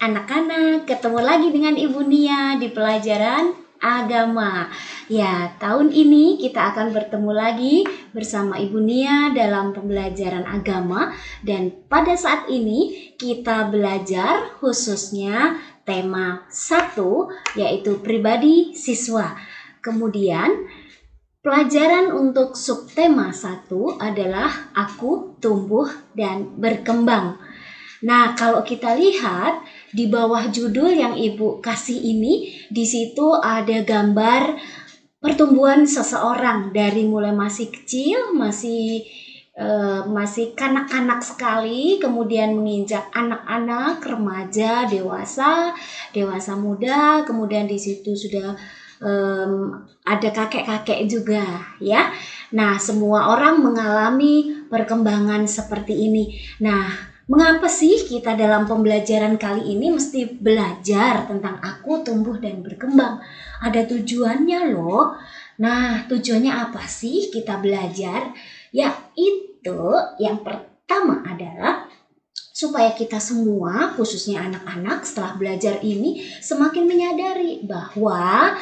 anak-anak, ketemu lagi dengan Ibu Nia di pelajaran agama. Ya, tahun ini kita akan bertemu lagi bersama Ibu Nia dalam pembelajaran agama. Dan pada saat ini kita belajar khususnya tema 1, yaitu pribadi siswa. Kemudian pelajaran untuk subtema 1 adalah aku tumbuh dan berkembang. Nah, kalau kita lihat di bawah judul yang Ibu kasih ini, di situ ada gambar pertumbuhan seseorang dari mulai masih kecil, masih kanak-kanak sekali, kemudian menginjak anak-anak, remaja, dewasa muda, kemudian di situ sudah ada kakek-kakek juga, ya. Nah, semua orang mengalami perkembangan seperti ini. Nah, mengapa sih kita dalam pembelajaran kali ini mesti belajar tentang aku tumbuh dan berkembang? Ada tujuannya loh. Nah, tujuannya apa sih kita belajar? Yaitu yang pertama adalah supaya kita semua, khususnya anak-anak, setelah belajar ini semakin menyadari bahwa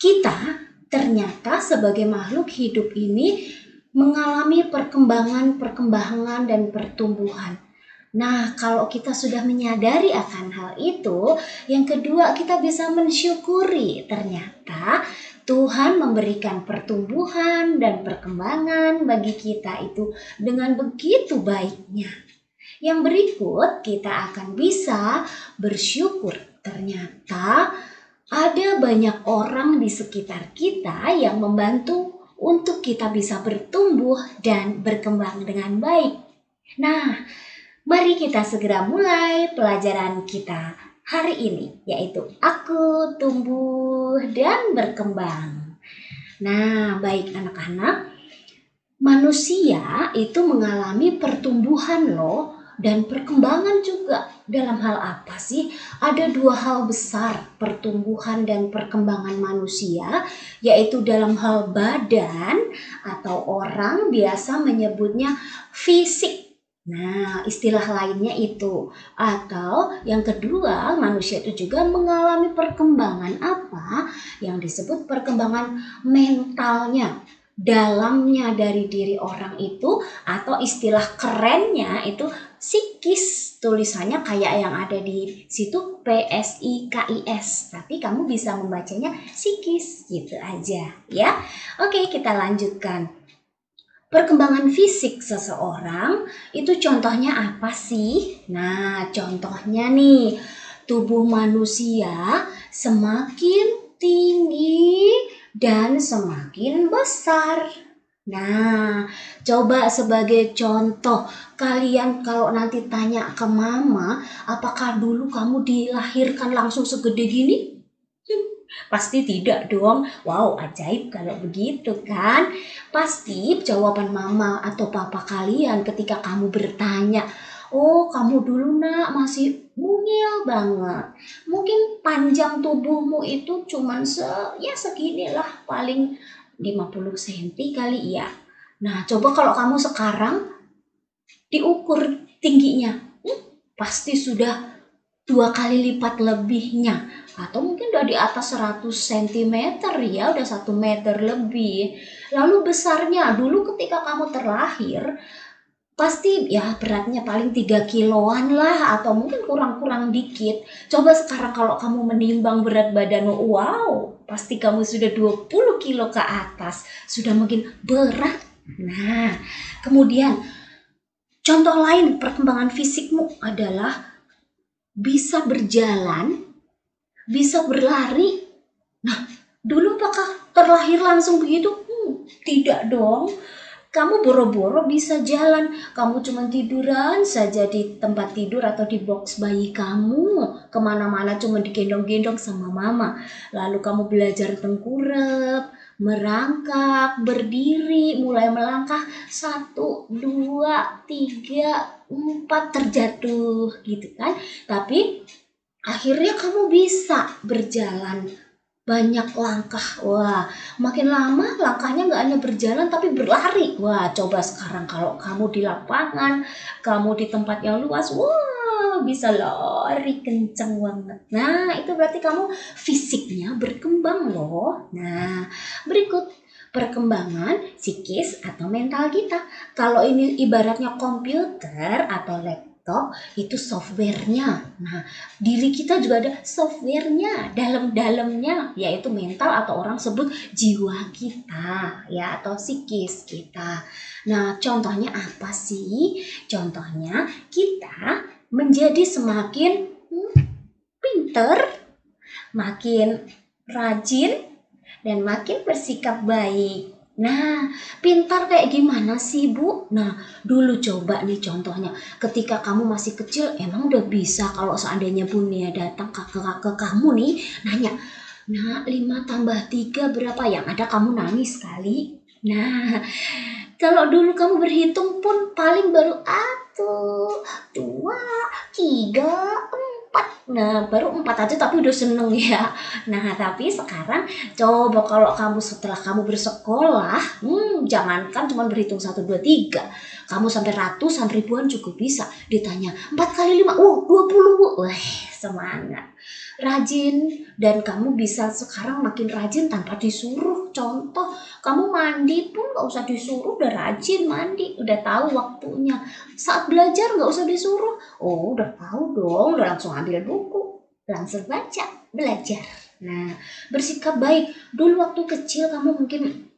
kita ternyata sebagai makhluk hidup ini mengalami perkembangan dan pertumbuhan. Nah, kalau kita sudah menyadari akan hal itu, yang kedua kita bisa mensyukuri ternyata Tuhan memberikan pertumbuhan dan perkembangan bagi kita itu dengan begitu baiknya. Yang berikut kita akan bisa bersyukur ternyata ada banyak orang di sekitar kita yang membantu untuk kita bisa bertumbuh dan berkembang dengan baik. Nah, mari kita segera mulai pelajaran kita hari ini, yaitu aku tumbuh dan berkembang. Nah, baik anak-anak, manusia itu mengalami pertumbuhan loh dan perkembangan juga. Dalam hal apa sih? Ada 2 hal besar pertumbuhan dan perkembangan manusia, yaitu dalam hal badan atau orang biasa menyebutnya fisik. Nah, istilah lainnya itu. Atau yang kedua, manusia itu juga mengalami perkembangan apa? Yang disebut perkembangan mentalnya, dalamnya dari diri orang itu, atau istilah kerennya itu psikis. Tulisannya kayak yang ada di situ PSIKIS, tapi kamu bisa membacanya psikis gitu aja ya. Oke, kita lanjutkan. Perkembangan fisik seseorang itu contohnya apa sih? Nah, contohnya nih, tubuh manusia semakin tinggi dan semakin besar. Nah, coba sebagai contoh, kalian kalau nanti tanya ke mama, apakah dulu kamu dilahirkan langsung segede gini? Pasti tidak dong. Wow, ajaib kalau begitu kan? Pasti jawaban mama atau papa kalian ketika kamu bertanya, oh kamu dulu nak masih mungil banget. Mungkin panjang tubuhmu itu cuman seginilah, paling 50 cm kali ya. Nah, coba kalau kamu sekarang diukur tingginya, pasti sudah 2 kali lipat lebihnya. Atau mungkin udah di atas 100 cm ya, udah 1 meter lebih. Lalu besarnya, dulu ketika kamu terlahir, pasti ya beratnya paling 3 kiloan lah, atau mungkin kurang-kurang dikit. Coba sekarang kalau kamu menimbang berat badanmu, wow, pasti kamu sudah 20 kilo ke atas. Sudah makin berat. Nah, kemudian contoh lain perkembangan fisikmu adalah bisa berjalan, bisa berlari. Nah, dulu apakah terlahir langsung begitu? Tidak dong. Kamu boro-boro bisa jalan, kamu cuma tiduran saja di tempat tidur atau di box bayi kamu. Kemana-mana cuma digendong-gendong sama mama. Lalu kamu belajar tengkurap, merangkak, berdiri, mulai melangkah 1, 2, 3, 4, terjatuh gitu kan. Tapi akhirnya kamu bisa berjalan banyak langkah. Wah, makin lama langkahnya nggak hanya berjalan tapi berlari. Wah, coba sekarang kalau kamu di lapangan, kamu di tempat yang luas, wah bisa lari kencang banget. Nah, itu berarti kamu fisiknya berkembang loh. Nah, berikut perkembangan psikis atau mental kita. Kalau ini ibaratnya komputer atau laptop, itu softwarenya. Nah, diri kita juga ada softwarenya, dalam-dalamnya, yaitu mental atau orang sebut jiwa kita, ya, atau psikis kita. Nah, contohnya apa sih? Contohnya kita menjadi semakin pinter, makin rajin, dan makin bersikap baik. Nah, pintar kayak gimana sih, Bu? Nah, dulu coba nih contohnya. Ketika kamu masih kecil, emang udah bisa kalau seandainya Bunia datang ke kamu nih, nanya, nah 5 tambah 3 berapa? Yang ada kamu nangis kali. Nah, kalau dulu kamu berhitung pun paling baru 1, 2, 3, 4. Nah, baru 4 aja tapi udah seneng ya. Nah, tapi sekarang coba kalau kamu setelah kamu bersekolah, jangankan cuma berhitung 1, 2, 3. Kamu sampai ratusan ribuan juga bisa. Ditanya 4 kali 5, 20. Wah, semangat. Rajin, dan kamu bisa sekarang makin rajin tanpa disuruh. Contoh, kamu mandi pun gak usah disuruh, udah rajin mandi, udah tahu waktunya. Saat belajar gak usah disuruh, oh udah tahu dong, udah langsung ambil buku, langsung baca, belajar. Nah, bersikap baik. Dulu waktu kecil kamu mungkin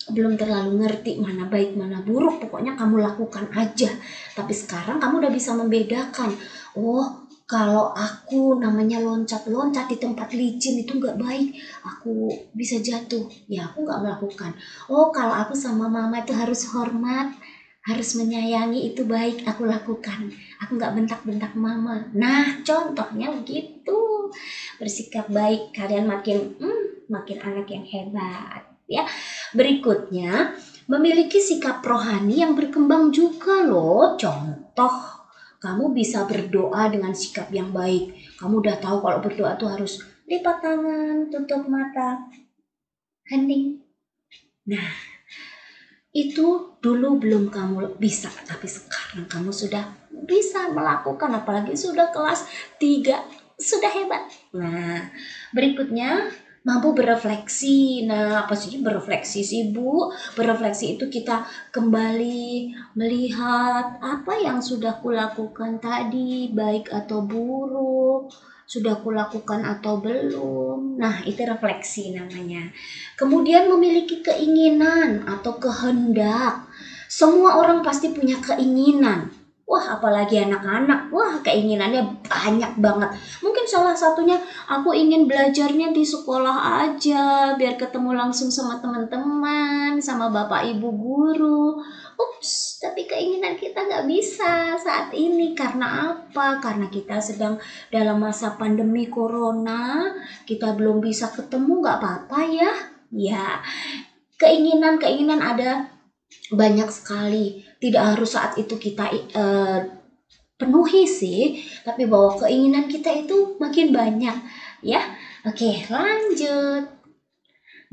belum terlalu ngerti mana baik mana buruk, pokoknya kamu lakukan aja. Tapi sekarang kamu udah bisa membedakan. Oh, kalau aku namanya loncat-loncat di tempat licin itu nggak baik, aku bisa jatuh, ya aku nggak melakukan. Oh, kalau aku sama mama itu harus hormat, harus menyayangi, itu baik, aku lakukan. Aku nggak bentak-bentak mama. Nah, contohnya begitu. Bersikap baik, kalian makin anak yang hebat, ya. Berikutnya, memiliki sikap rohani yang berkembang juga loh. Contoh, kamu bisa berdoa dengan sikap yang baik. Kamu udah tahu kalau berdoa tuh harus lipat tangan, tutup mata, hening. Nah, itu dulu belum kamu bisa, tapi sekarang kamu sudah bisa melakukan, apalagi sudah kelas 3, sudah hebat. Nah, berikutnya mampu berefleksi. Nah, apa sih berefleksi sih, Bu? Berefleksi itu kita kembali melihat apa yang sudah kulakukan tadi, baik atau buruk, sudah kulakukan atau belum. Nah, itu refleksi namanya. Kemudian memiliki keinginan atau kehendak. Semua orang pasti punya keinginan. Wah, apalagi anak-anak. Wah, keinginannya banyak banget. Mungkin salah satunya, aku ingin belajarnya di sekolah aja, biar ketemu langsung sama teman-teman, sama bapak ibu guru. Ups, tapi keinginan kita nggak bisa saat ini. Karena apa? Karena kita sedang dalam masa pandemi corona, kita belum bisa ketemu, nggak apa-apa ya. Ya, keinginan-keinginan ada banyak sekali. Tidak harus saat itu kita penuhi sih, tapi bahwa keinginan kita itu makin banyak, ya. Oke, lanjut.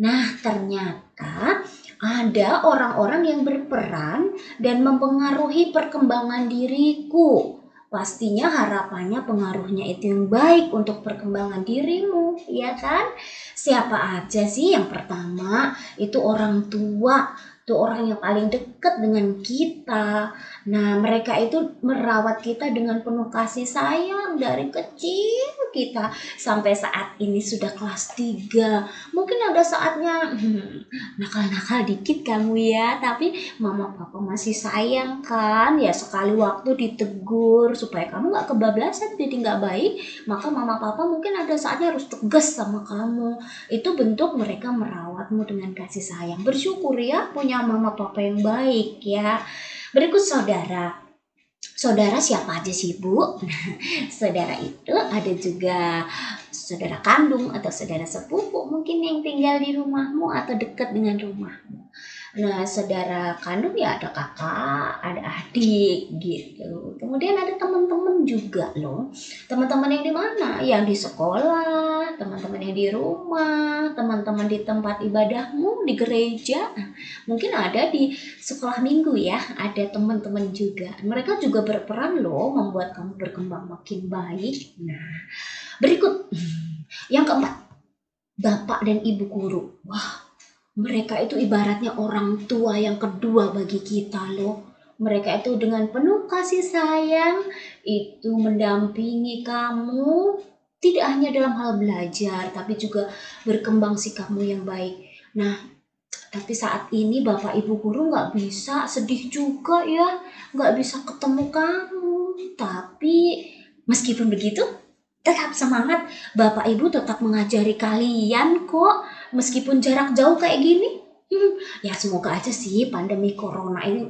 Nah, ternyata ada orang-orang yang berperan dan mempengaruhi perkembangan diriku. Pastinya harapannya pengaruhnya itu yang baik untuk perkembangan dirimu, ya kan? Siapa aja sih? Yang pertama itu orang tua, itu orang yang paling dekat dengan kita. Nah, mereka itu merawat kita dengan penuh kasih sayang dari kecil kita sampai saat ini sudah kelas 3. Mungkin ada saatnya nakal-nakal dikit kamu ya, tapi mama papa masih sayang kan, ya sekali waktu ditegur supaya kamu gak kebablasan jadi gak baik, maka mama papa mungkin ada saatnya harus tegas sama kamu. Itu bentuk mereka merawatmu dengan kasih sayang. Bersyukur ya punya mama papa yang baik ya. Berikut saudara. Saudara siapa aja sih, Bu? Saudara itu ada juga saudara kandung atau saudara sepupu mungkin yang tinggal di rumahmu atau dekat dengan rumahmu. Nah, saudara kandung ya ada kakak, ada adik gitu. Kemudian ada teman-teman juga loh. Teman-teman yang di mana? Yang di sekolah, teman-teman yang di rumah, teman-teman di tempat ibadahmu, di gereja. Mungkin ada di sekolah minggu ya, ada teman-teman juga. Mereka juga berperan loh membuat kamu berkembang makin baik. Nah, berikut yang keempat, bapak dan ibu guru. Wah, mereka itu ibaratnya orang tua yang kedua bagi kita loh. Mereka itu dengan penuh kasih sayang itu mendampingi kamu tidak hanya dalam hal belajar tapi juga berkembang sikapmu yang baik. Nah, tapi saat ini bapak ibu guru nggak bisa, sedih juga ya, nggak bisa ketemu kamu. Tapi meskipun begitu, tetap semangat. Bapak ibu tetap mengajari kalian kok, meskipun jarak jauh kayak gini. Ya semoga aja sih pandemi corona ini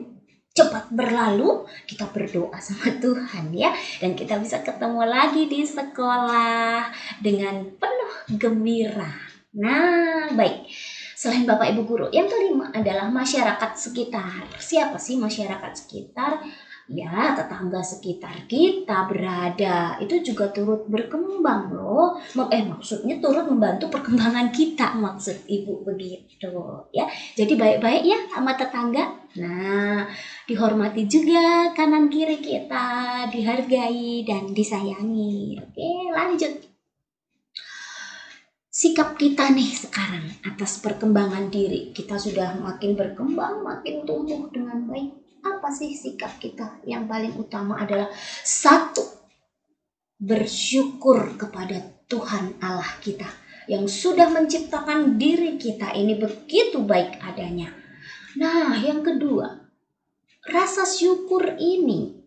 cepat berlalu. Kita berdoa sama Tuhan ya, dan kita bisa ketemu lagi di sekolah dengan penuh gembira. Nah, baik. Selain Bapak Ibu guru, yang kelima adalah masyarakat sekitar. Siapa sih masyarakat sekitar? Ya, tetangga sekitar kita berada. Itu juga turut berkembang loh. Maksudnya turut membantu perkembangan kita, maksud Ibu begitu ya. Jadi baik-baik ya sama tetangga. Nah, dihormati juga kanan kiri kita, dihargai dan disayangi. Oke, lanjut. Sikap kita nih sekarang atas perkembangan diri. Kita sudah makin berkembang, makin tumbuh dengan baik. Apa sih sikap kita? Yang paling utama adalah satu, bersyukur kepada Tuhan Allah kita yang sudah menciptakan diri kita ini begitu baik adanya. Nah, yang kedua, rasa syukur ini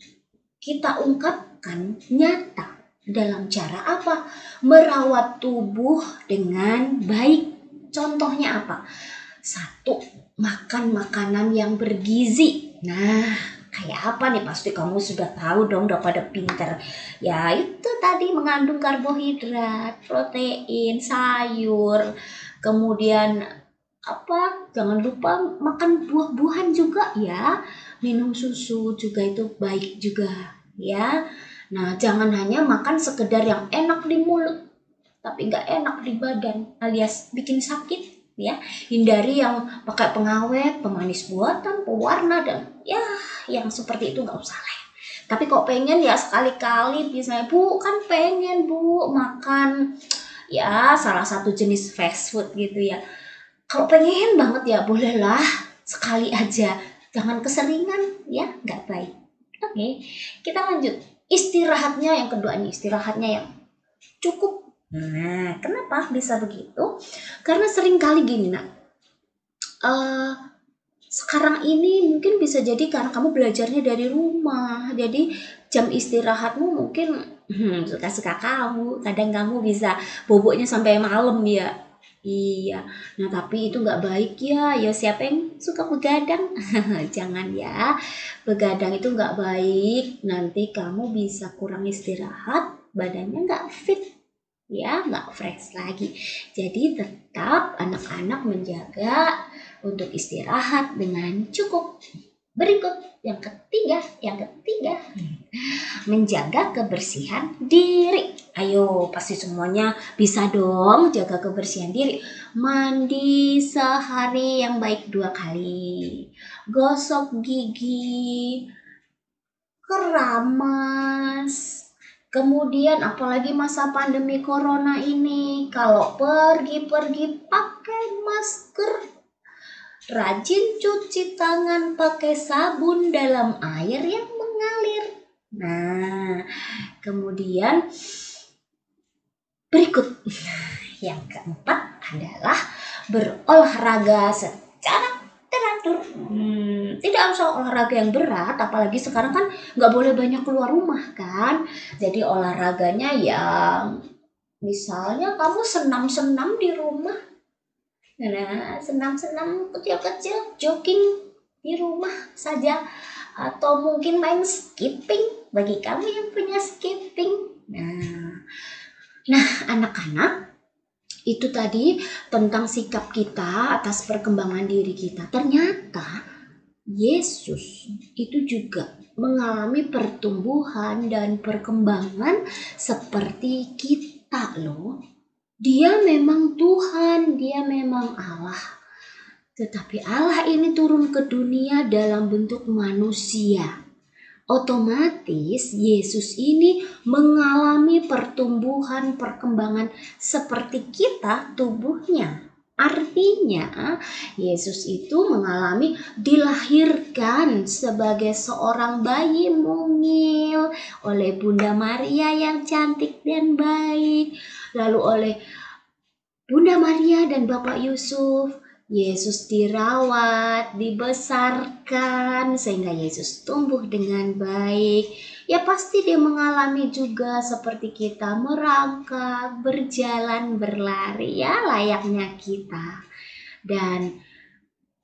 kita ungkapkan nyata dalam cara apa? Merawat tubuh dengan baik. Contohnya apa? Satu, makan makanan yang bergizi. Nah, kayak apa nih? Pasti kamu sudah tahu dong, udah pada pinter. Ya, itu tadi mengandung karbohidrat, protein, sayur, kemudian apa? Jangan lupa makan buah-buahan juga ya. Minum susu juga itu baik juga ya. Nah, jangan hanya makan sekedar yang enak di mulut tapi nggak enak di badan alias bikin sakit ya. Hindari yang pakai pengawet, pemanis buatan, pewarna dan ya yang seperti itu nggak usah lah. Tapi kok pengen ya sekali-kali misalnya Bu kan pengen Bu makan ya salah satu jenis fast food gitu ya. Kalau pengen banget ya bolehlah sekali aja, jangan keseringan ya, nggak baik. Oke, kita lanjut. Istirahatnya yang kedua nih, istirahatnya yang cukup. Nah, kenapa bisa begitu? Karena sering kali gini nak, eh, sekarang ini mungkin bisa jadi karena kamu belajarnya dari rumah, jadi jam istirahatmu mungkin suka-suka kamu, kadang kamu bisa boboknya sampai malam ya. Iya, nah tapi itu nggak baik ya. Ya siapa yang suka begadang? Jangan ya, begadang itu nggak baik. Nanti kamu bisa kurang istirahat, badannya nggak fit ya, nggak fresh lagi. Jadi tetap anak-anak menjaga untuk istirahat dengan cukup. Berikut yang ketiga, menjaga kebersihan diri. Ayo, pasti semuanya bisa dong jaga kebersihan diri. Mandi sehari yang baik 2 kali. Gosok gigi, keramas. Kemudian apalagi masa pandemi corona ini, kalau pergi-pergi pakai masker, rajin cuci tangan pakai sabun dalam air yang mengalir. Nah, kemudian berikut yang keempat adalah berolahraga secara teratur. Tidak usah olahraga yang berat, apalagi sekarang kan nggak boleh banyak keluar rumah kan. Jadi olahraganya yang misalnya kamu senam-senam di rumah. Nah, senam-senam kecil-kecil, jogging di rumah saja. Atau mungkin main skipping bagi kamu yang punya skipping. Nah, anak-anak Itu tadi tentang sikap kita atas perkembangan diri kita. Ternyata Yesus itu juga mengalami pertumbuhan dan perkembangan seperti kita loh. Dia memang Tuhan, dia memang Allah. Tetapi Allah ini turun ke dunia dalam bentuk manusia. Otomatis Yesus ini mengalami pertumbuhan perkembangan seperti kita tubuhnya. Artinya Yesus itu mengalami dilahirkan sebagai seorang bayi mungil oleh Bunda Maria yang cantik dan baik. Lalu oleh Bunda Maria dan Bapak Yusuf, Yesus dirawat, dibesarkan sehingga Yesus tumbuh dengan baik. Ya pasti dia mengalami juga seperti kita merangkak, berjalan, berlari ya layaknya kita. Dan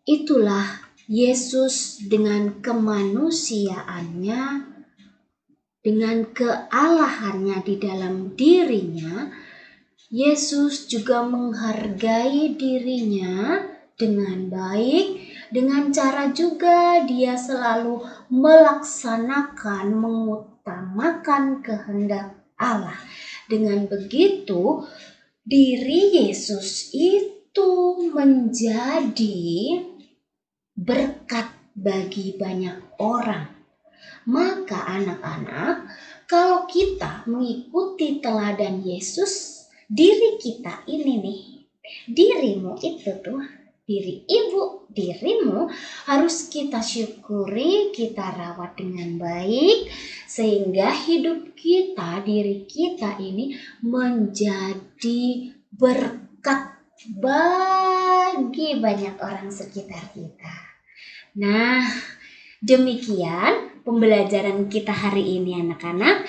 itulah Yesus dengan kemanusiaannya, dengan kealahannya di dalam dirinya. Yesus juga menghargai dirinya dengan baik, dengan cara juga dia selalu melaksanakan, mengutamakan kehendak Allah. Dengan begitu, diri Yesus itu menjadi berkat bagi banyak orang. Maka anak-anak, kalau kita mengikuti teladan Yesus, diri kita ini nih, dirimu itu tuh, diri ibu, dirimu harus kita syukuri, kita rawat dengan baik, sehingga hidup kita, diri kita ini menjadi berkat bagi banyak orang sekitar kita. Nah, demikian pembelajaran kita hari ini anak-anak.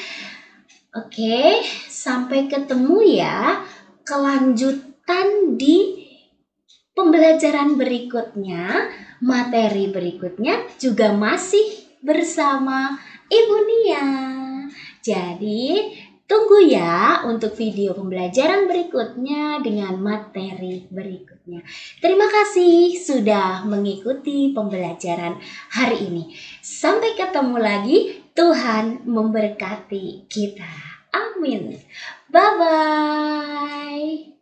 Oke, sampai ketemu ya. Kelanjutan di pembelajaran berikutnya, materi berikutnya juga masih bersama Ibu Nia. Jadi, tunggu ya untuk video pembelajaran berikutnya dengan materi berikutnya. Terima kasih sudah mengikuti pembelajaran hari ini. Sampai ketemu lagi. Tuhan memberkati kita. Amin. Bye-bye.